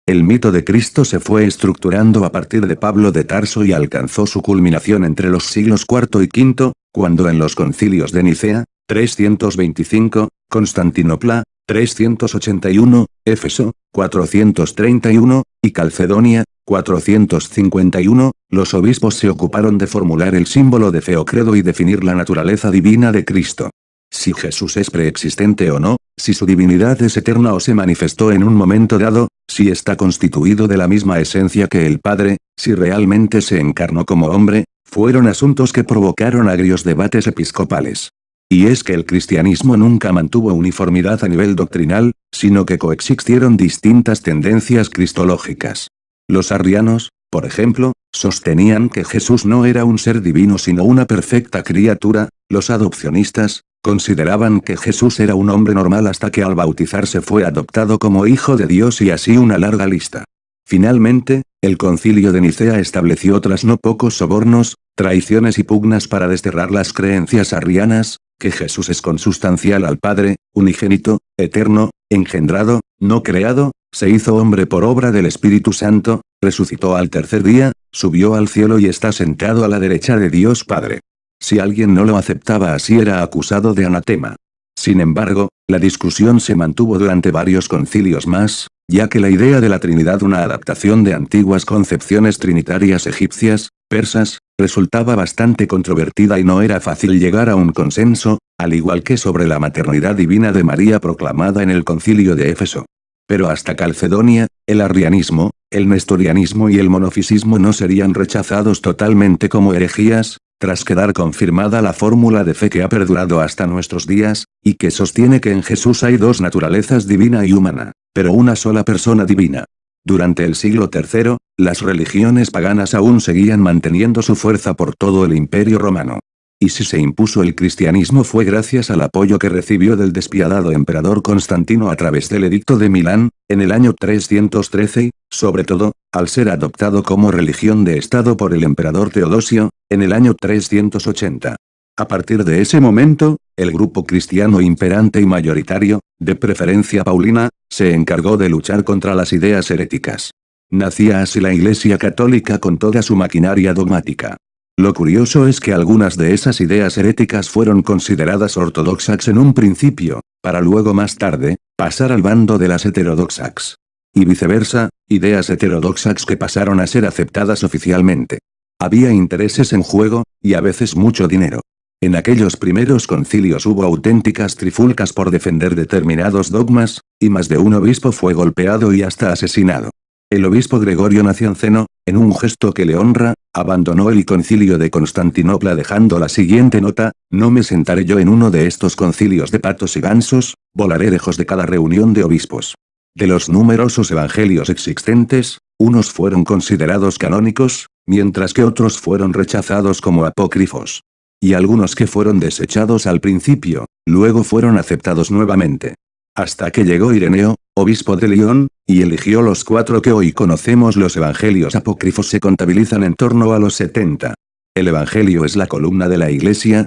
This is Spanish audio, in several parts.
El mito de Cristo se fue estructurando a partir de Pablo de Tarso y alcanzó su culminación entre los siglos IV y V, cuando en los concilios de Nicea, 325, Constantinopla, 381, Éfeso, 431, y Calcedonia, 451, los obispos se ocuparon de formular el símbolo de fe o credo y definir la naturaleza divina de Cristo. Si Jesús es preexistente o no, si su divinidad es eterna o se manifestó en un momento dado, si está constituido de la misma esencia que el Padre, si realmente se encarnó como hombre, fueron asuntos que provocaron agrios debates episcopales. Y es que el cristianismo nunca mantuvo uniformidad a nivel doctrinal, sino que coexistieron distintas tendencias cristológicas. Los arrianos, por ejemplo, sostenían que Jesús no era un ser divino sino una perfecta criatura. Los adopcionistas consideraban que Jesús era un hombre normal hasta que al bautizarse fue adoptado como hijo de Dios, y así una larga lista. Finalmente, el concilio de Nicea estableció tras no pocos sobornos, traiciones y pugnas para desterrar las creencias arrianas, que Jesús es consustancial al Padre, unigénito, eterno, engendrado, no creado, se hizo hombre por obra del Espíritu Santo, resucitó al tercer día, subió al cielo y está sentado a la derecha de Dios Padre. Si alguien no lo aceptaba así era acusado de anatema. Sin embargo, la discusión se mantuvo durante varios concilios más, ya que la idea de la Trinidad, una adaptación de antiguas concepciones trinitarias egipcias, persas, resultaba bastante controvertida y no era fácil llegar a un consenso, al igual que sobre la maternidad divina de María proclamada en el concilio de Éfeso. Pero hasta Calcedonia, el arrianismo, el nestorianismo y el monofisismo no serían rechazados totalmente como herejías, tras quedar confirmada la fórmula de fe que ha perdurado hasta nuestros días, y que sostiene que en Jesús hay dos naturalezas, divina y humana, pero una sola persona divina. Durante el siglo III, las religiones paganas aún seguían manteniendo su fuerza por todo el Imperio Romano. Y si se impuso el cristianismo fue gracias al apoyo que recibió del despiadado emperador Constantino a través del Edicto de Milán, en el año 313, y, sobre todo, al ser adoptado como religión de Estado por el emperador Teodosio, en el año 380. A partir de ese momento, el grupo cristiano imperante y mayoritario, de preferencia paulina, se encargó de luchar contra las ideas heréticas. Nacía así la Iglesia Católica con toda su maquinaria dogmática. Lo curioso es que algunas de esas ideas heréticas fueron consideradas ortodoxas en un principio, para luego más tarde, pasar al bando de las heterodoxas. Y viceversa, ideas heterodoxas que pasaron a ser aceptadas oficialmente. Había intereses en juego, y a veces mucho dinero. En aquellos primeros concilios hubo auténticas trifulcas por defender determinados dogmas, y más de un obispo fue golpeado y hasta asesinado. El obispo Gregorio Nacianceno, en un gesto que le honra, abandonó el concilio de Constantinopla dejando la siguiente nota: no me sentaré yo en uno de estos concilios de patos y gansos, volaré lejos de cada reunión de obispos. De los numerosos evangelios existentes, unos fueron considerados canónicos, mientras que otros fueron rechazados como apócrifos. Y algunos que fueron desechados al principio, luego fueron aceptados nuevamente. Hasta que llegó Ireneo, obispo de Lyon, y eligió los 4 que hoy conocemos. Los evangelios apócrifos se contabilizan en torno a los 70. El evangelio es la columna de la iglesia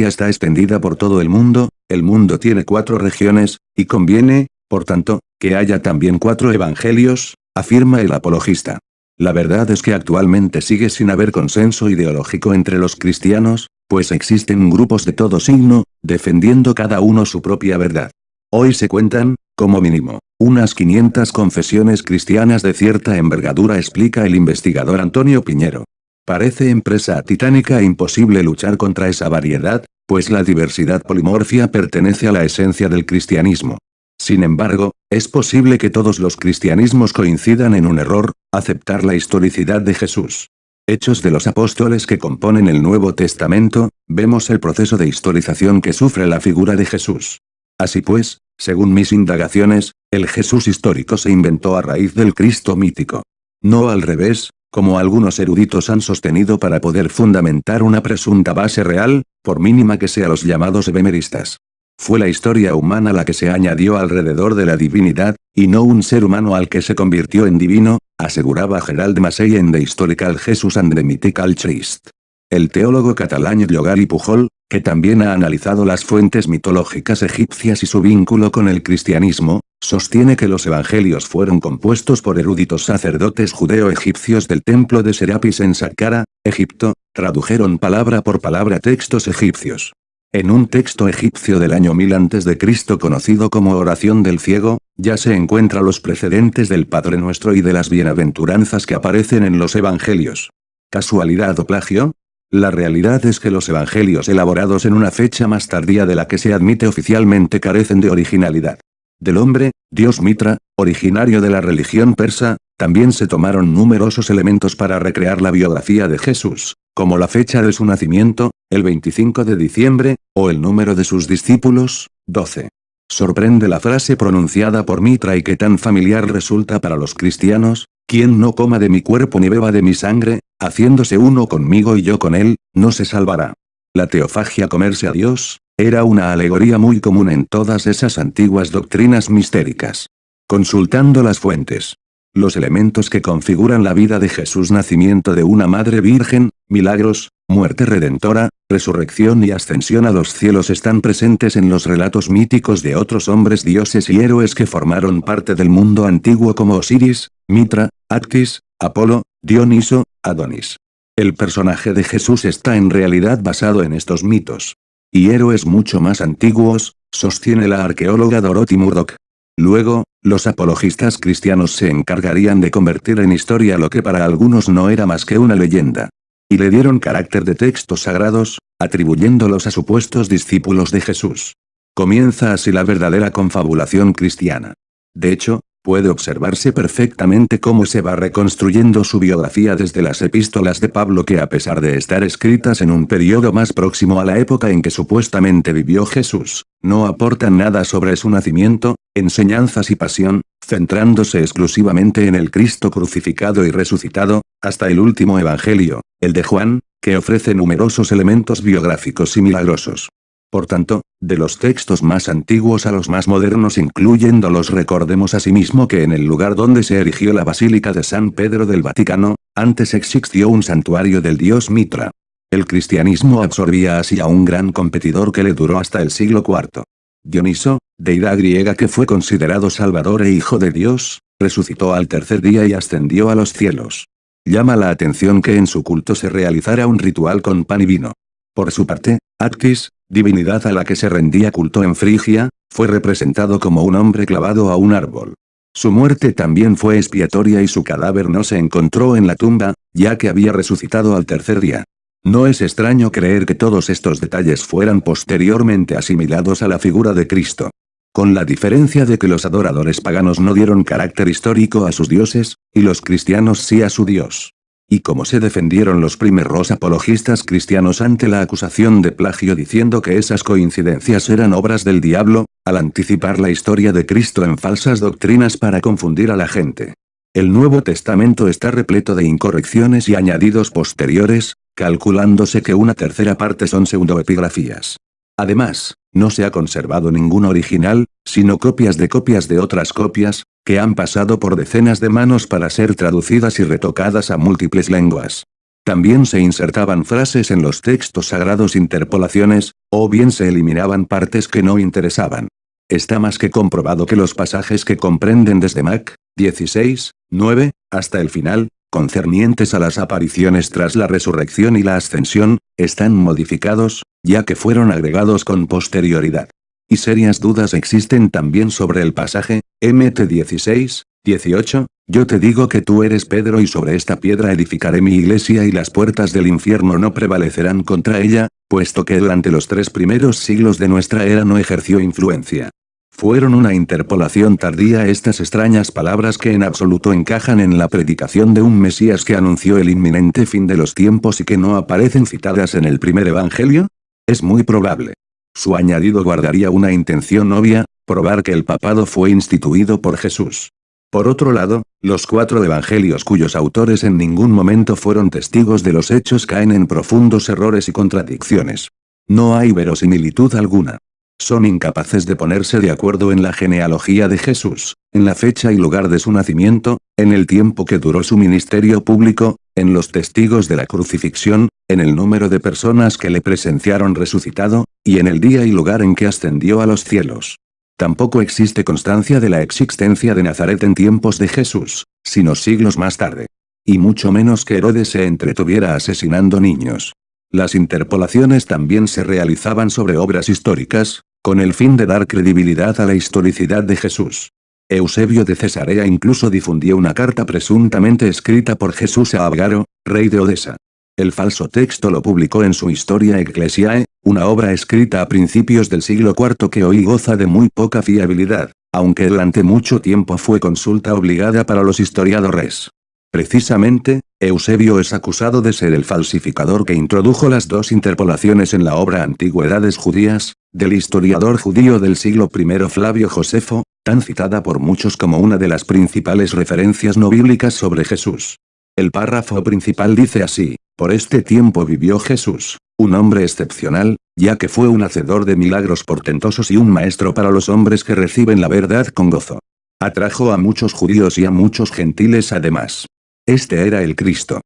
está extendida por todo el mundo tiene 4 regiones, y conviene, por tanto, que haya también 4 evangelios, afirma el apologista. La verdad es que actualmente sigue sin haber consenso ideológico entre los cristianos, pues existen grupos de todo signo, defendiendo cada uno su propia verdad. Hoy se cuentan, como mínimo, unas 500 confesiones cristianas de cierta envergadura, explica el investigador Antonio Piñero. Parece empresa titánica e imposible luchar contra esa variedad, pues la diversidad polimorfia pertenece a la esencia del cristianismo. Sin embargo, es posible que todos los cristianismos coincidan en un error: aceptar la historicidad de Jesús. Hechos de los Apóstoles que componen el Nuevo Testamento, vemos el proceso de historización que sufre la figura de Jesús. Así pues, según mis indagaciones, el Jesús histórico se inventó a raíz del Cristo mítico. No al revés, como algunos eruditos han sostenido para poder fundamentar una presunta base real, por mínima que sea los llamados ebemeristas. Fue la historia humana la que se añadió alrededor de la divinidad, y no un ser humano al que se convirtió en divino, aseguraba Gerald Massey en The Historical Jesus and the Mythical Christ. El teólogo catalán Llogar Pujol, que también ha analizado las fuentes mitológicas egipcias y su vínculo con el cristianismo, Sostiene que los evangelios fueron compuestos por eruditos sacerdotes judeo-egipcios del templo de Serapis en Saqqara, Egipto, tradujeron palabra por palabra textos egipcios. En un texto egipcio del año 1000 a.C. conocido como Oración del Ciego, ya se encuentran los precedentes del Padre Nuestro y de las bienaventuranzas que aparecen en los evangelios. ¿Casualidad o plagio? La realidad es que los evangelios elaborados en una fecha más tardía de la que se admite oficialmente carecen de originalidad. Del hombre, dios Mitra, originario de la religión persa, también se tomaron numerosos elementos para recrear la biografía de Jesús, como la fecha de su nacimiento, el 25 de diciembre, o el número de sus discípulos, 12. Sorprende la frase pronunciada por Mitra y que tan familiar resulta para los cristianos: quien no coma de mi cuerpo ni beba de mi sangre, haciéndose uno conmigo y yo con él, no se salvará. La teofagia, comerse a Dios, era una alegoría muy común en todas esas antiguas doctrinas mistéricas. Consultando las fuentes. Los elementos que configuran la vida de Jesús: nacimiento de una madre virgen, milagros, muerte redentora, resurrección y ascensión a los cielos están presentes en los relatos míticos de otros hombres, dioses y héroes que formaron parte del mundo antiguo como Osiris, Mitra, Actis, Apolo, Dioniso, Adonis. El personaje de Jesús está en realidad basado en estos mitos. Y héroes mucho más antiguos, sostiene la arqueóloga Dorothy Murdoch. Luego, los apologistas cristianos se encargarían de convertir en historia lo que para algunos no era más que una leyenda. Y le dieron carácter de textos sagrados, atribuyéndolos a supuestos discípulos de Jesús. Comienza así la verdadera confabulación cristiana. De hecho, puede observarse perfectamente cómo se va reconstruyendo su biografía desde las epístolas de Pablo, que a pesar de estar escritas en un periodo más próximo a la época en que supuestamente vivió Jesús, no aportan nada sobre su nacimiento, enseñanzas y pasión, centrándose exclusivamente en el Cristo crucificado y resucitado, hasta el último evangelio, el de Juan, que ofrece numerosos elementos biográficos y milagrosos. Por tanto, de los textos más antiguos a los más modernos incluyéndolos, recordemos asimismo que en el lugar donde se erigió la Basílica de San Pedro del Vaticano, antes existió un santuario del dios Mitra. El cristianismo absorbía así a un gran competidor que le duró hasta el siglo IV. Dioniso, deidad griega que fue considerado salvador e hijo de Dios, resucitó al tercer día y ascendió a los cielos. Llama la atención que en su culto se realizara un ritual con pan y vino. Por su parte, Actis, divinidad a la que se rendía culto en Frigia, fue representado como un hombre clavado a un árbol. Su muerte también fue expiatoria y su cadáver no se encontró en la tumba, ya que había resucitado al tercer día. No es extraño creer que todos estos detalles fueran posteriormente asimilados a la figura de Cristo. Con la diferencia de que los adoradores paganos no dieron carácter histórico a sus dioses, y los cristianos sí a su Dios. Y cómo se defendieron los primeros apologistas cristianos ante la acusación de plagio diciendo que esas coincidencias eran obras del diablo, al anticipar la historia de Cristo en falsas doctrinas para confundir a la gente. El Nuevo Testamento está repleto de incorrecciones y añadidos posteriores, calculándose que una tercera parte son pseudoepigrafías. Además, no se ha conservado ningún original, sino copias de otras copias, que han pasado por decenas de manos para ser traducidas y retocadas a múltiples lenguas. También se insertaban frases en los textos sagrados, interpolaciones, o bien se eliminaban partes que no interesaban. Está más que comprobado que los pasajes que comprenden desde Mac. 16, 9, hasta el final, concernientes a las apariciones tras la resurrección y la ascensión, están modificados, ya que fueron agregados con posterioridad. Y serias dudas existen también sobre el pasaje, Mt 16, 18, yo te digo que tú eres Pedro y sobre esta piedra edificaré mi iglesia y las puertas del infierno no prevalecerán contra ella, puesto que durante los 3 primeros siglos de nuestra era no ejerció influencia. Fueron una interpolación tardía estas extrañas palabras que en absoluto encajan en la predicación de un Mesías que anunció el inminente fin de los tiempos y que no aparecen citadas en el primer evangelio. Es muy probable. Su añadido guardaría una intención obvia, probar que el papado fue instituido por Jesús. Por otro lado, los 4 evangelios cuyos autores en ningún momento fueron testigos de los hechos caen en profundos errores y contradicciones. No hay verosimilitud alguna. Son incapaces de ponerse de acuerdo en la genealogía de Jesús, en la fecha y lugar de su nacimiento, en el tiempo que duró su ministerio público, en los testigos de la crucifixión, en el número de personas que le presenciaron resucitado, y en el día y lugar en que ascendió a los cielos. Tampoco existe constancia de la existencia de Nazaret en tiempos de Jesús, sino siglos más tarde. Y mucho menos que Herodes se entretuviera asesinando niños. Las interpolaciones también se realizaban sobre obras históricas, con el fin de dar credibilidad a la historicidad de Jesús. Eusebio de Cesarea incluso difundió una carta presuntamente escrita por Jesús a Abgaro, rey de Odesa. El falso texto lo publicó en su Historia Ecclesiae, una obra escrita a principios del siglo IV que hoy goza de muy poca fiabilidad, aunque durante mucho tiempo fue consulta obligada para los historiadores. Precisamente, Eusebio es acusado de ser el falsificador que introdujo las dos interpolaciones en la obra Antigüedades Judías, del historiador judío del siglo I Flavio Josefo, tan citada por muchos como una de las principales referencias no bíblicas sobre Jesús. El párrafo principal dice así: por este tiempo vivió Jesús, un hombre excepcional, ya que fue un hacedor de milagros portentosos y un maestro para los hombres que reciben la verdad con gozo. Atrajo a muchos judíos y a muchos gentiles además. Este era el Cristo.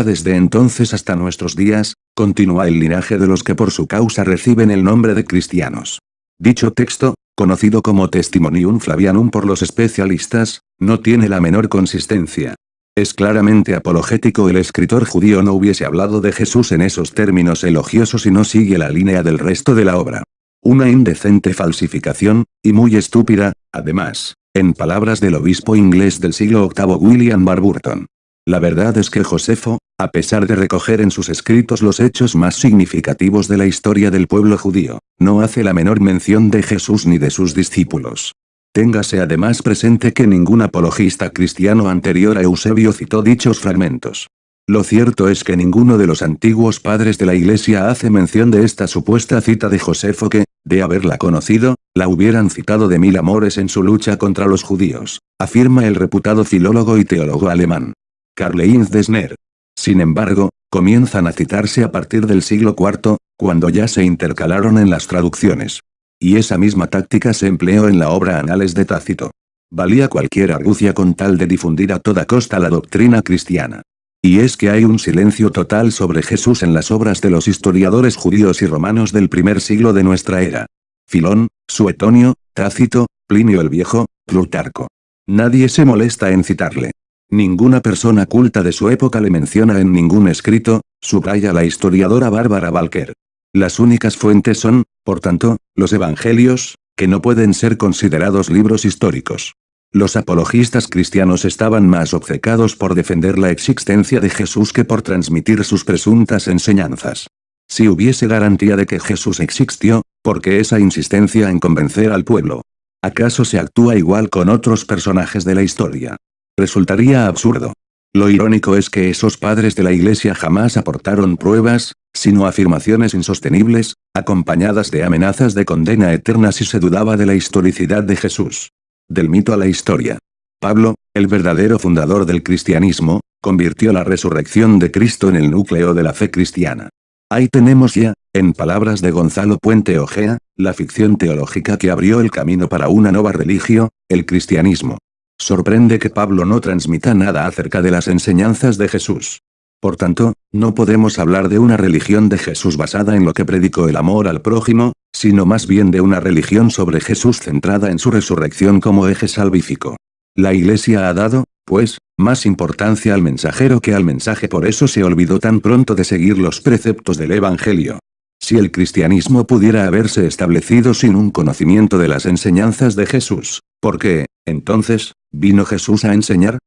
Desde entonces hasta nuestros días, continúa el linaje de los que por su causa reciben el nombre de cristianos. Dicho texto, conocido como Testimonium Flavianum por los especialistas, no tiene la menor consistencia. Es claramente apologético. El escritor judío no hubiese hablado de Jesús en esos términos elogiosos y no sigue la línea del resto de la obra. Una indecente falsificación, y muy estúpida, además, en palabras del obispo inglés del siglo VIII William Warburton. La verdad es que Josefo, a pesar de recoger en sus escritos los hechos más significativos de la historia del pueblo judío, no hace la menor mención de Jesús ni de sus discípulos. Téngase además presente que ningún apologista cristiano anterior a Eusebio citó dichos fragmentos. Lo cierto es que ninguno de los antiguos padres de la Iglesia hace mención de esta supuesta cita de Josefo que, de haberla conocido, la hubieran citado de mil amores en su lucha contra los judíos, afirma el reputado filólogo y teólogo alemán Karl-Heinz Dessner. Sin embargo, comienzan a citarse a partir del siglo IV, cuando ya se intercalaron en las traducciones. Y esa misma táctica se empleó en la obra Anales de Tácito. Valía cualquier argucia con tal de difundir a toda costa la doctrina cristiana. Y es que hay un silencio total sobre Jesús en las obras de los historiadores judíos y romanos del primer siglo de nuestra era. Filón, Suetonio, Tácito, Plinio el Viejo, Plutarco. Nadie se molesta en citarle. Ninguna persona culta de su época le menciona en ningún escrito, subraya la historiadora Bárbara Walker. Las únicas fuentes son, por tanto, los evangelios, que no pueden ser considerados libros históricos. Los apologistas cristianos estaban más obcecados por defender la existencia de Jesús que por transmitir sus presuntas enseñanzas. Si hubiese garantía de que Jesús existió, ¿por qué esa insistencia en convencer al pueblo? ¿Acaso se actúa igual con otros personajes de la historia? Resultaría absurdo. Lo irónico es que esos padres de la Iglesia jamás aportaron pruebas, sino afirmaciones insostenibles, acompañadas de amenazas de condena eterna si se dudaba de la historicidad de Jesús. Del mito a la historia. Pablo, el verdadero fundador del cristianismo, convirtió la resurrección de Cristo en el núcleo de la fe cristiana. Ahí tenemos ya, en palabras de Gonzalo Puente Ojea, la ficción teológica que abrió el camino para una nueva religión, el cristianismo. Sorprende que Pablo no transmita nada acerca de las enseñanzas de Jesús. Por tanto, no podemos hablar de una religión de Jesús basada en lo que predicó el amor al prójimo, sino más bien de una religión sobre Jesús centrada en su resurrección como eje salvífico. La Iglesia ha dado, pues, más importancia al mensajero que al mensaje, por eso se olvidó tan pronto de seguir los preceptos del Evangelio. Si el cristianismo pudiera haberse establecido sin un conocimiento de las enseñanzas de Jesús, ¿por qué, entonces, vino Jesús a enseñar?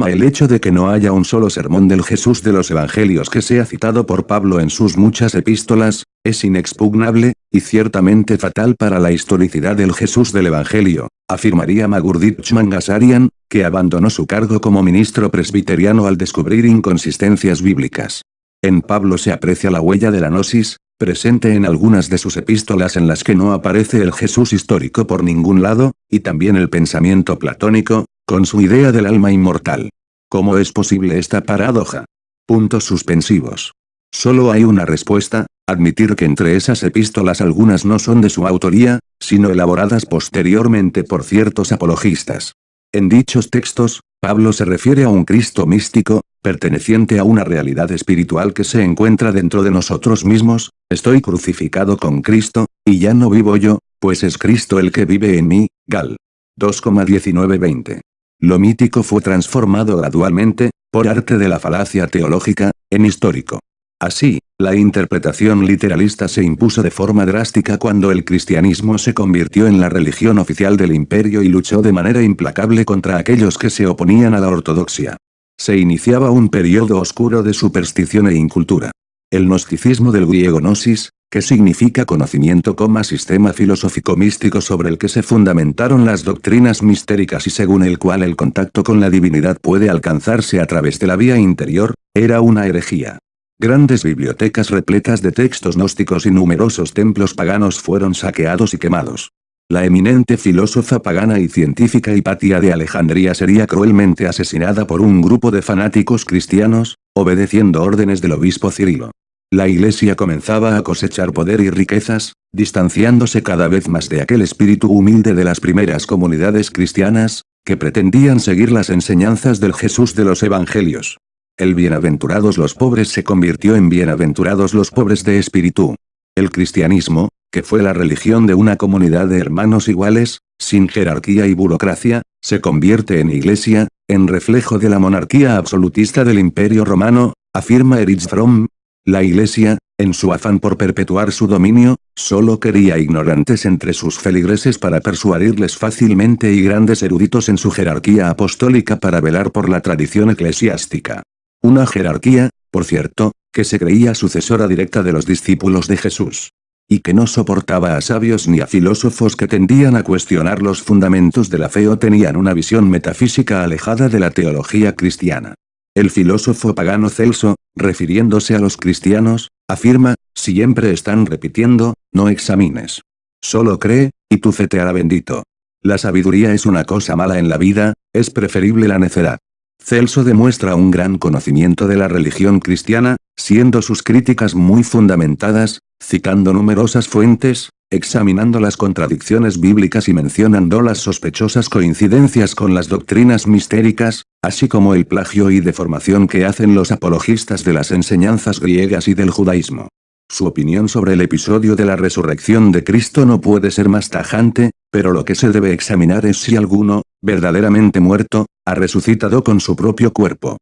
El hecho de que no haya un solo sermón del Jesús de los Evangelios que sea citado por Pablo en sus muchas epístolas, es inexpugnable, y ciertamente fatal para la historicidad del Jesús del Evangelio, afirmaría Magurdit Mangasarian, que abandonó su cargo como ministro presbiteriano al descubrir inconsistencias bíblicas. En Pablo se aprecia la huella de la gnosis, presente en algunas de sus epístolas en las que no aparece el Jesús histórico por ningún lado, y también el pensamiento platónico, con su idea del alma inmortal. ¿Cómo es posible esta paradoja? Puntos suspensivos. Solo hay una respuesta: admitir que entre esas epístolas algunas no son de su autoría, sino elaboradas posteriormente por ciertos apologistas. En dichos textos, Pablo se refiere a un Cristo místico, perteneciente a una realidad espiritual que se encuentra dentro de nosotros mismos. Estoy crucificado con Cristo, y ya no vivo yo, pues es Cristo el que vive en mí. Gal. 2,19-20. Lo mítico fue transformado gradualmente, por arte de la falacia teológica, en histórico. Así, la interpretación literalista se impuso de forma drástica cuando el cristianismo se convirtió en la religión oficial del imperio y luchó de manera implacable contra aquellos que se oponían a la ortodoxia. Se iniciaba un periodo oscuro de superstición e incultura. El gnosticismo del griego gnosis, que significa conocimiento, sistema filosófico místico sobre el que se fundamentaron las doctrinas mistéricas y según el cual el contacto con la divinidad puede alcanzarse a través de la vía interior, era una herejía. Grandes bibliotecas repletas de textos gnósticos y numerosos templos paganos fueron saqueados y quemados. La eminente filósofa pagana y científica Hipatia de Alejandría sería cruelmente asesinada por un grupo de fanáticos cristianos, obedeciendo órdenes del obispo Cirilo. La Iglesia comenzaba a cosechar poder y riquezas, distanciándose cada vez más de aquel espíritu humilde de las primeras comunidades cristianas, que pretendían seguir las enseñanzas del Jesús de los Evangelios. El bienaventurados los pobres se convirtió en bienaventurados los pobres de espíritu. El cristianismo, que fue la religión de una comunidad de hermanos iguales, sin jerarquía y burocracia, se convierte en iglesia, en reflejo de la monarquía absolutista del Imperio Romano, afirma Erich Fromm. La Iglesia, en su afán por perpetuar su dominio, solo quería ignorantes entre sus feligreses para persuadirles fácilmente y grandes eruditos en su jerarquía apostólica para velar por la tradición eclesiástica. Una jerarquía, por cierto, que se creía sucesora directa de los discípulos de Jesús. Y que no soportaba a sabios ni a filósofos que tendían a cuestionar los fundamentos de la fe o tenían una visión metafísica alejada de la teología cristiana. El filósofo pagano Celso, refiriéndose a los cristianos, afirma, siempre están repitiendo, no examines. Solo cree, y tu fe te hará bendito. La sabiduría es una cosa mala en la vida, es preferible la necedad. Celso demuestra un gran conocimiento de la religión cristiana, siendo sus críticas muy fundamentadas, citando numerosas fuentes, examinando las contradicciones bíblicas y mencionando las sospechosas coincidencias con las doctrinas mistéricas, así como el plagio y deformación que hacen los apologistas de las enseñanzas griegas y del judaísmo. Su opinión sobre el episodio de la resurrección de Cristo no puede ser más tajante, pero lo que se debe examinar es si alguno, verdaderamente muerto, ha resucitado con su propio cuerpo.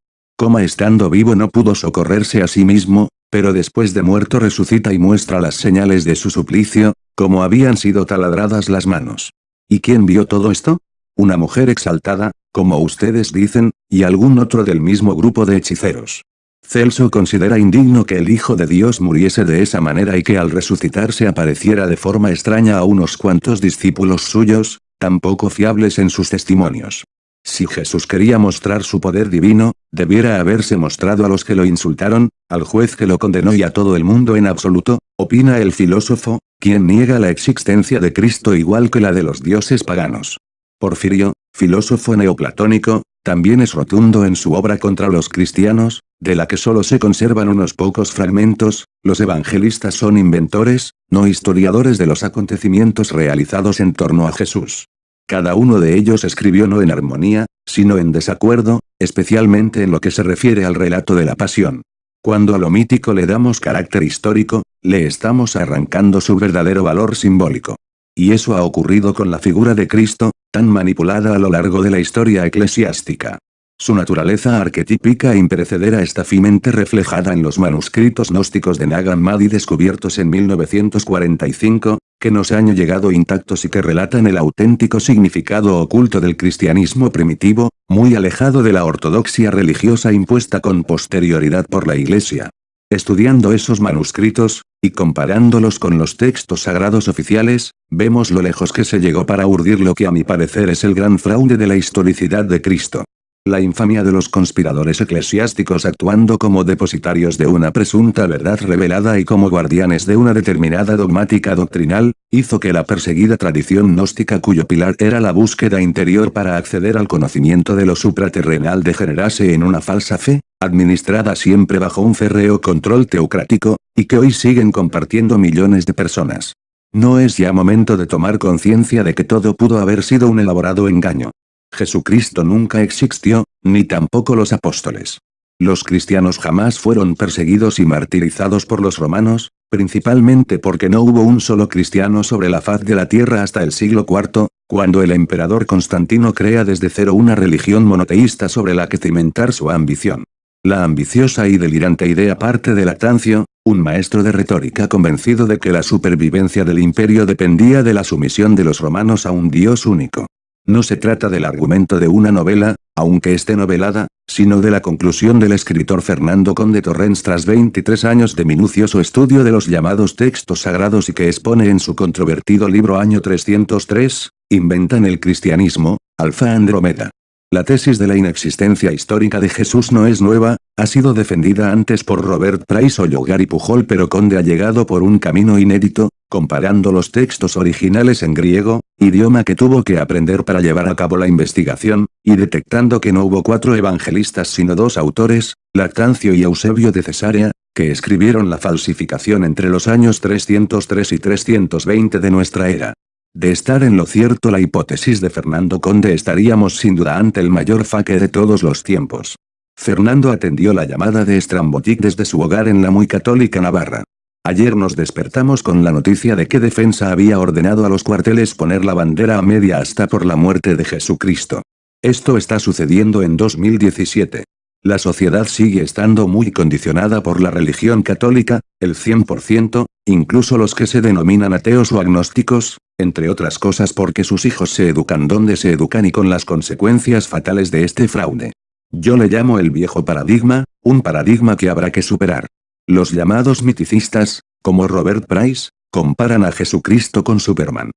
Estando vivo no pudo socorrerse a sí mismo, pero después de muerto resucita y muestra las señales de su suplicio, como habían sido taladradas las manos. ¿Y quién vio todo esto? Una mujer exaltada, como ustedes dicen, y algún otro del mismo grupo de hechiceros. Celso considera indigno que el Hijo de Dios muriese de esa manera y que al resucitar se apareciera de forma extraña a unos cuantos discípulos suyos, tan poco fiables en sus testimonios. Si Jesús quería mostrar su poder divino, debiera haberse mostrado a los que lo insultaron, al juez que lo condenó y a todo el mundo en absoluto, opina el filósofo, quien niega la existencia de Cristo igual que la de los dioses paganos. Porfirio, filósofo neoplatónico, también es rotundo en su obra contra los cristianos, de la que solo se conservan unos pocos fragmentos. Los evangelistas son inventores, no historiadores de los acontecimientos realizados en torno a Jesús. Cada uno de ellos escribió no en armonía, sino en desacuerdo, especialmente en lo que se refiere al relato de la pasión. Cuando a lo mítico le damos carácter histórico, le estamos arrancando su verdadero valor simbólico. Y eso ha ocurrido con la figura de Cristo, tan manipulada a lo largo de la historia eclesiástica. Su naturaleza arquetípica e imperecedera está fielmente reflejada en los manuscritos gnósticos de Nag Hammadi descubiertos en 1945, que nos han llegado intactos y que relatan el auténtico significado oculto del cristianismo primitivo, muy alejado de la ortodoxia religiosa impuesta con posterioridad por la Iglesia. Estudiando esos manuscritos, y comparándolos con los textos sagrados oficiales, vemos lo lejos que se llegó para urdir lo que a mi parecer es el gran fraude de la historicidad de Cristo. La infamia de los conspiradores eclesiásticos actuando como depositarios de una presunta verdad revelada y como guardianes de una determinada dogmática doctrinal, hizo que la perseguida tradición gnóstica cuyo pilar era la búsqueda interior para acceder al conocimiento de lo supraterrenal degenerase en una falsa fe, administrada siempre bajo un férreo control teocrático, y que hoy siguen compartiendo millones de personas. ¿No es ya momento de tomar conciencia de que todo pudo haber sido un elaborado engaño? Jesucristo nunca existió, ni tampoco los apóstoles. Los cristianos jamás fueron perseguidos y martirizados por los romanos, Principalmente porque no hubo un solo cristiano sobre la faz de la tierra hasta el siglo IV, cuando el emperador Constantino crea desde cero una religión monoteísta sobre la que cimentar su ambición. La ambiciosa y delirante idea parte de Lactancio, un maestro de retórica convencido de que la supervivencia del imperio dependía de la sumisión de los romanos a un dios único. No se trata del argumento de una novela, aunque esté novelada, sino de la conclusión del escritor Fernando Conde Torrents tras 23 años de minucioso estudio de los llamados textos sagrados y que expone en su controvertido libro Año 303, Inventan el cristianismo, Alfa Andrómeda. La tesis de la inexistencia histórica de Jesús no es nueva, ha sido defendida antes por Robert Price Ollogar y Pujol, pero Conde ha llegado por un camino inédito, comparando los textos originales en griego, idioma que tuvo que aprender para llevar a cabo la investigación, y detectando que no hubo 4 evangelistas sino 2 autores, Lactancio y Eusebio de Cesarea, que escribieron la falsificación entre los años 303 y 320 de nuestra era. De estar en lo cierto la hipótesis de Fernando Conde, estaríamos sin duda ante el mayor faque de todos los tiempos. Fernando atendió la llamada de Estrambotic desde su hogar en la muy católica Navarra. Ayer nos despertamos con la noticia de que Defensa había ordenado a los cuarteles poner la bandera a media asta por la muerte de Jesucristo. Esto está sucediendo en 2017. La sociedad sigue estando muy condicionada por la religión católica, el 100%, incluso los que se denominan ateos o agnósticos, entre otras cosas porque sus hijos se educan donde se educan y con las consecuencias fatales de este fraude. Yo le llamo el viejo paradigma, un paradigma que habrá que superar. Los llamados miticistas, como Robert Price, comparan a Jesucristo con Superman.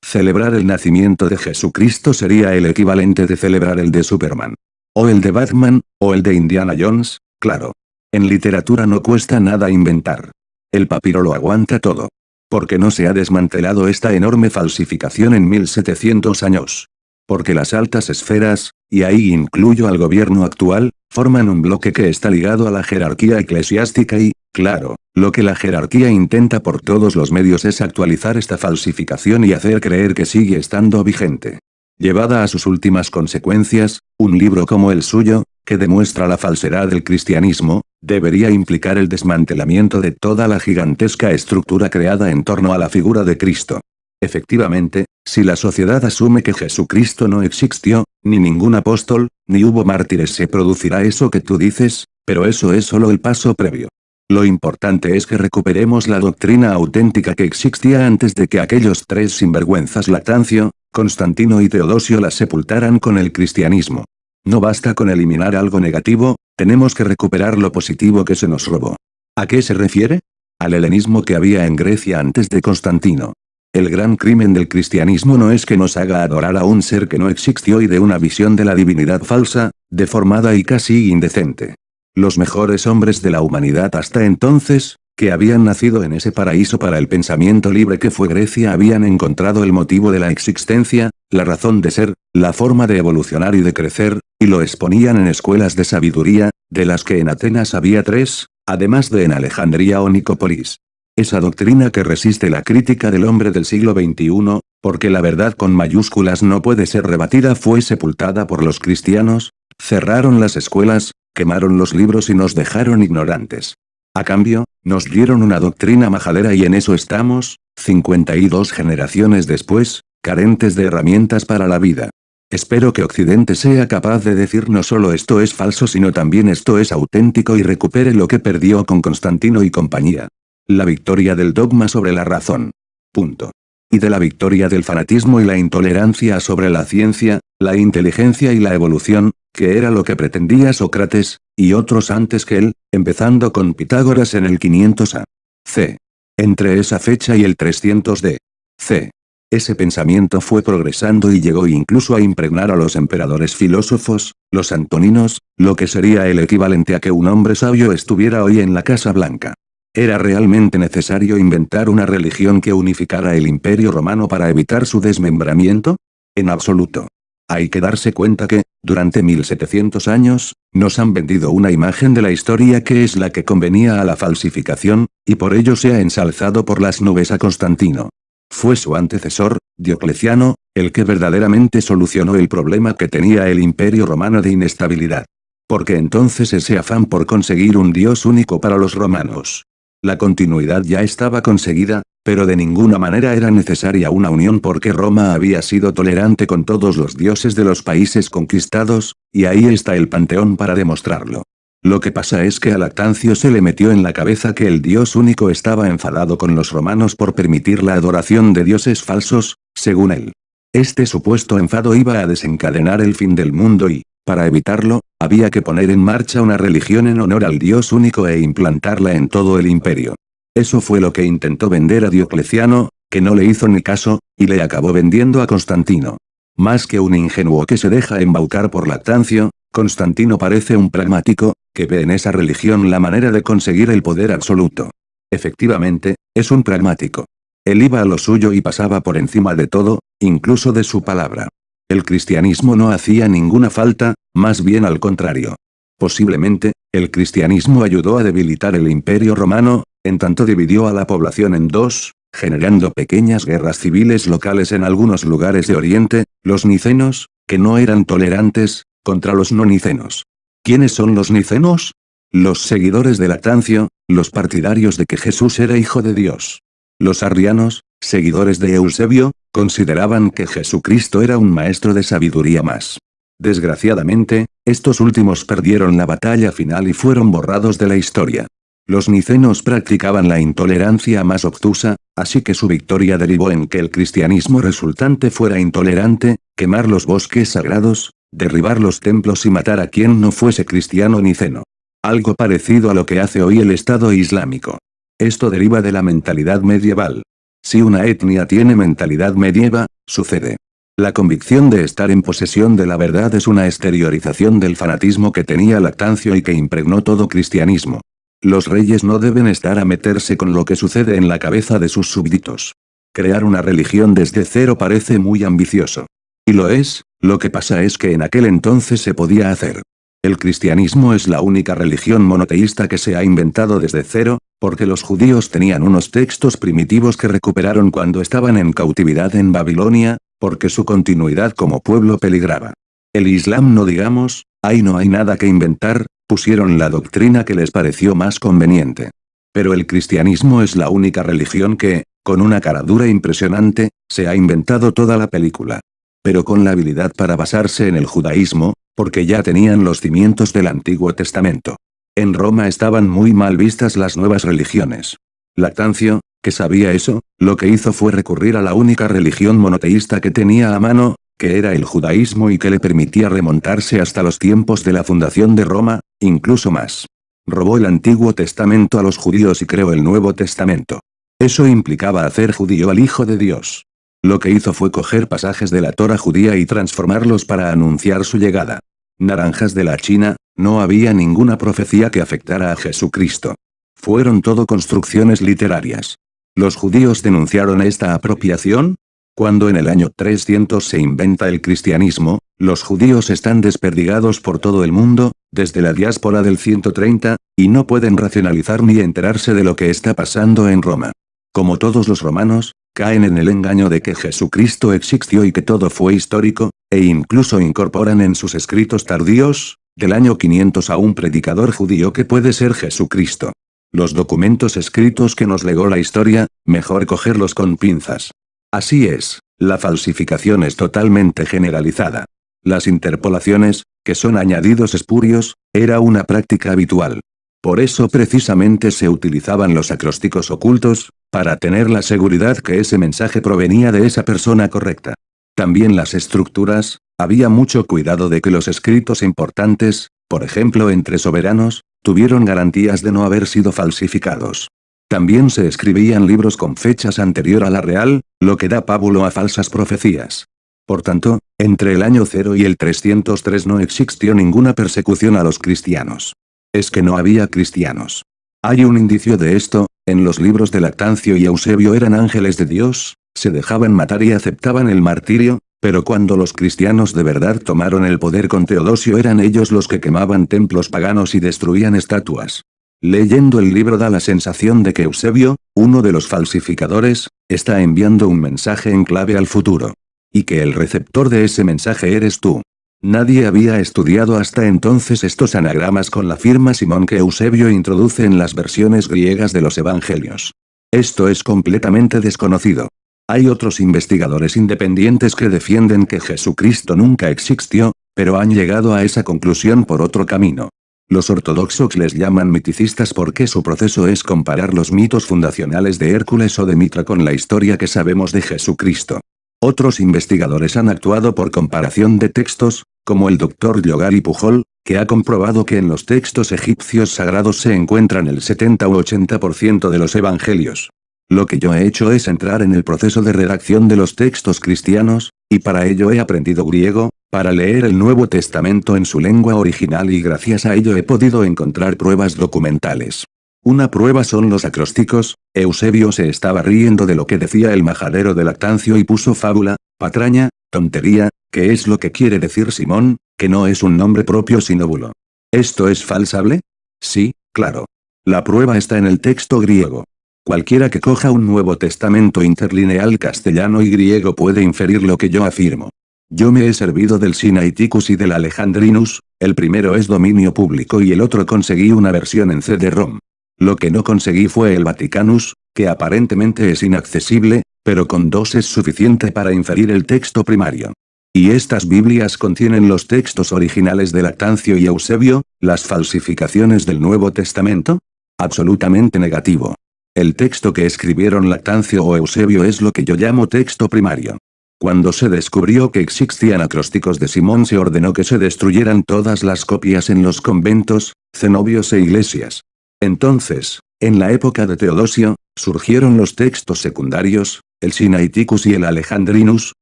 Celebrar el nacimiento de Jesucristo sería el equivalente de celebrar el de Superman. O el de Batman, o el de Indiana Jones, claro. En literatura no cuesta nada inventar. El papiro lo aguanta todo. Porque no se ha desmantelado esta enorme falsificación en 1700 años. Porque las altas esferas, y ahí incluyo al gobierno actual, forman un bloque que está ligado a la jerarquía eclesiástica y, claro, lo que la jerarquía intenta por todos los medios es actualizar esta falsificación y hacer creer que sigue estando vigente. Llevada a sus últimas consecuencias, un libro como el suyo, que demuestra la falsedad del cristianismo, debería implicar el desmantelamiento de toda la gigantesca estructura creada en torno a la figura de Cristo. Efectivamente, si la sociedad asume que Jesucristo no existió, ni ningún apóstol, ni hubo mártires, se producirá eso que tú dices, pero eso es solo el paso previo. Lo importante es que recuperemos la doctrina auténtica que existía antes de que aquellos 3 sinvergüenzas Lactancio, Constantino y Teodosio la sepultaran con el cristianismo. No basta con eliminar algo negativo, tenemos que recuperar lo positivo que se nos robó. ¿A qué se refiere? Al helenismo que había en Grecia antes de Constantino. El gran crimen del cristianismo no es que nos haga adorar a un ser que no existió y de una visión de la divinidad falsa, deformada y casi indecente. Los mejores hombres de la humanidad hasta entonces, que habían nacido en ese paraíso para el pensamiento libre que fue Grecia, habían encontrado el motivo de la existencia, la razón de ser, la forma de evolucionar y de crecer, y lo exponían en escuelas de sabiduría, de las que en Atenas había 3, además de en Alejandría o Nicópolis. Esa doctrina que resiste la crítica del hombre del siglo XXI, porque la verdad con mayúsculas no puede ser rebatida, fue sepultada por los cristianos, cerraron las escuelas, quemaron los libros y nos dejaron ignorantes. A cambio, nos dieron una doctrina majadera y en eso estamos, 52 generaciones después, carentes de herramientas para la vida. Espero que Occidente sea capaz de decir no solo esto es falso sino también esto es auténtico y recupere lo que perdió con Constantino y compañía. La victoria del dogma sobre la razón. Punto. Y de la victoria del fanatismo y la intolerancia sobre la ciencia, la inteligencia y la evolución, que era lo que pretendía Sócrates, y otros antes que él, empezando con Pitágoras en el 500 a.C. Entre esa fecha y el 300 d.C. Ese pensamiento fue progresando y llegó incluso a impregnar a los emperadores filósofos, los antoninos, lo que sería el equivalente a que un hombre sabio estuviera hoy en la Casa Blanca. ¿Era realmente necesario inventar una religión que unificara el Imperio Romano para evitar su desmembramiento? En absoluto. Hay que darse cuenta que, durante 1700 años, nos han vendido una imagen de la historia que es la que convenía a la falsificación, y por ello se ha ensalzado por las nubes a Constantino. Fue su antecesor, Diocleciano, el que verdaderamente solucionó el problema que tenía el Imperio Romano de inestabilidad. Porque entonces ese afán por conseguir un dios único para los romanos La continuidad ya estaba conseguida, pero de ninguna manera era necesaria una unión porque Roma había sido tolerante con todos los dioses de los países conquistados, y ahí está el panteón para demostrarlo. Lo que pasa es que a Lactancio se le metió en la cabeza que el Dios único estaba enfadado con los romanos por permitir la adoración de dioses falsos, según él. Este supuesto enfado iba a desencadenar el fin del mundo y, para evitarlo, había que poner en marcha una religión en honor al Dios único e implantarla en todo el imperio. Eso fue lo que intentó vender a Diocleciano, que no le hizo ni caso, y le acabó vendiendo a Constantino. Más que un ingenuo que se deja embaucar por Lactancio, Constantino parece un pragmático, que ve en esa religión la manera de conseguir el poder absoluto. Efectivamente, es un pragmático. Él iba a lo suyo y pasaba por encima de todo, incluso de su palabra. El cristianismo no hacía ninguna falta, más bien al contrario. Posiblemente, el cristianismo ayudó a debilitar el imperio romano, en tanto dividió a la población en dos, generando pequeñas guerras civiles locales en algunos lugares de Oriente, los nicenos, que no eran tolerantes, contra los no nicenos. ¿Quiénes son los nicenos? Los seguidores de Lactancio, los partidarios de que Jesús era hijo de Dios. Los arrianos, seguidores de Eusebio, consideraban que Jesucristo era un maestro de sabiduría más. Desgraciadamente, estos últimos perdieron la batalla final y fueron borrados de la historia. Los nicenos practicaban la intolerancia más obtusa, así que su victoria derivó en que el cristianismo resultante fuera intolerante, quemar los bosques sagrados, derribar los templos y matar a quien no fuese cristiano niceno. Algo parecido a lo que hace hoy el Estado Islámico. Esto deriva de la mentalidad medieval. Si una etnia tiene mentalidad medieva, sucede. La convicción de estar en posesión de la verdad es una exteriorización del fanatismo que tenía Lactancio y que impregnó todo cristianismo. Los reyes no deben estar a meterse con lo que sucede en la cabeza de sus súbditos. Crear una religión desde cero parece muy ambicioso. Y lo es, lo que pasa es que en aquel entonces se podía hacer. El cristianismo es la única religión monoteísta que se ha inventado desde cero, porque los judíos tenían unos textos primitivos que recuperaron cuando estaban en cautividad en Babilonia, porque su continuidad como pueblo peligraba. El Islam no digamos, ahí no hay nada que inventar, pusieron la doctrina que les pareció más conveniente. Pero el cristianismo es la única religión que, con una cara dura impresionante, se ha inventado toda la película. Pero con la habilidad para basarse en el judaísmo, porque ya tenían los cimientos del Antiguo Testamento. En Roma estaban muy mal vistas las nuevas religiones. Lactancio, que sabía eso, lo que hizo fue recurrir a la única religión monoteísta que tenía a mano, que era el judaísmo y que le permitía remontarse hasta los tiempos de la fundación de Roma, incluso más. Robó el Antiguo Testamento a los judíos y creó el Nuevo Testamento. Eso implicaba hacer judío al Hijo de Dios. Lo que hizo fue coger pasajes de la Torá judía y transformarlos para anunciar su llegada. Naranjas de la China, no había ninguna profecía que afectara a Jesucristo. Fueron todo construcciones literarias. ¿Los judíos denunciaron esta apropiación? Cuando en el año 300 se inventa el cristianismo, los judíos están desperdigados por todo el mundo, desde la diáspora del 130, y no pueden racionalizar ni enterarse de lo que está pasando en Roma. Como todos los romanos, caen en el engaño de que Jesucristo existió y que todo fue histórico, e incluso incorporan en sus escritos tardíos, del año 500 a un predicador judío que puede ser Jesucristo. Los documentos escritos que nos legó la historia, mejor cogerlos con pinzas. Así es, la falsificación es totalmente generalizada. Las interpolaciones, que son añadidos espurios, era una práctica habitual. Por eso precisamente se utilizaban los acrósticos ocultos, para tener la seguridad que ese mensaje provenía de esa persona correcta. También las estructuras, había mucho cuidado de que los escritos importantes, por ejemplo entre soberanos, tuvieron garantías de no haber sido falsificados. También se escribían libros con fechas anterior a la real, lo que da pábulo a falsas profecías. Por tanto, entre el año 0 y el 303 no existió ninguna persecución a los cristianos. Es que no había cristianos. Hay un indicio de esto, en los libros de Lactancio y Eusebio eran ángeles de Dios, se dejaban matar y aceptaban el martirio, pero cuando los cristianos de verdad tomaron el poder con Teodosio eran ellos los que quemaban templos paganos y destruían estatuas. Leyendo el libro da la sensación de que Eusebio, uno de los falsificadores, está enviando un mensaje en clave al futuro. Y que el receptor de ese mensaje eres tú. Nadie había estudiado hasta entonces estos anagramas con la firma Simón que Eusebio introduce en las versiones griegas de los evangelios. Esto es completamente desconocido. Hay otros investigadores independientes que defienden que Jesucristo nunca existió, pero han llegado a esa conclusión por otro camino. Los ortodoxos les llaman miticistas porque su proceso es comparar los mitos fundacionales de Hércules o de Mitra con la historia que sabemos de Jesucristo. Otros investigadores han actuado por comparación de textos, como el Dr. Yogari Pujol, que ha comprobado que en los textos egipcios sagrados se encuentran el 70 u 80% de los evangelios. Lo que yo he hecho es entrar en el proceso de redacción de los textos cristianos, y para ello he aprendido griego, para leer el Nuevo Testamento en su lengua original y gracias a ello he podido encontrar pruebas documentales. Una prueba son los acrósticos. Eusebio se estaba riendo de lo que decía el majadero de Lactancio y puso fábula, patraña, tontería, que es lo que quiere decir Simón, que no es un nombre propio sino bulo. ¿Esto es falsable? Sí, claro. La prueba está en el texto griego. Cualquiera que coja un Nuevo Testamento interlineal castellano y griego puede inferir lo que yo afirmo. Yo me he servido del Sinaiticus y del Alejandrinus, el primero es dominio público y el otro conseguí una versión en CD-ROM. Lo que no conseguí fue el Vaticanus, que aparentemente es inaccesible, pero con dos es suficiente para inferir el texto primario. ¿Y estas Biblias contienen los textos originales de Lactancio y Eusebio, las falsificaciones del Nuevo Testamento? Absolutamente negativo. El texto que escribieron Lactancio o Eusebio es lo que yo llamo texto primario. Cuando se descubrió que existían acrósticos de Simón se ordenó que se destruyeran todas las copias en los conventos, cenobios e iglesias. Entonces, en la época de Teodosio, surgieron los textos secundarios, el Sinaiticus y el Alejandrinus,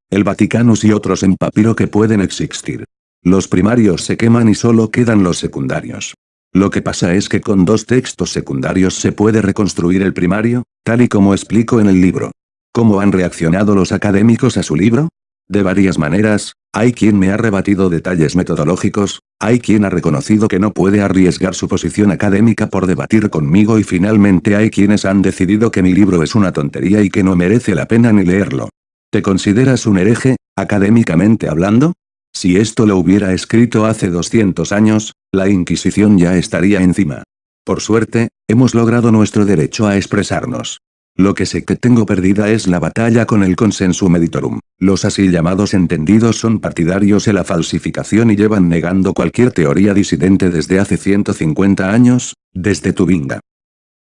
el Vaticanus y otros en papiro que pueden existir. Los primarios se queman y solo quedan los secundarios. Lo que pasa es que con dos textos secundarios se puede reconstruir el primario, tal y como explico en el libro. ¿Cómo han reaccionado los académicos a su libro? De varias maneras. Hay quien me ha rebatido detalles metodológicos, hay quien ha reconocido que no puede arriesgar su posición académica por debatir conmigo y finalmente hay quienes han decidido que mi libro es una tontería y que no merece la pena ni leerlo. ¿Te consideras un hereje, académicamente hablando? Si esto lo hubiera escrito hace 200 años, la Inquisición ya estaría encima. Por suerte, hemos logrado nuestro derecho a expresarnos. Lo que sé que tengo perdida es la batalla con el Consensum Editorum. Los así llamados entendidos son partidarios de la falsificación y llevan negando cualquier teoría disidente desde hace 150 años, desde Tubinga.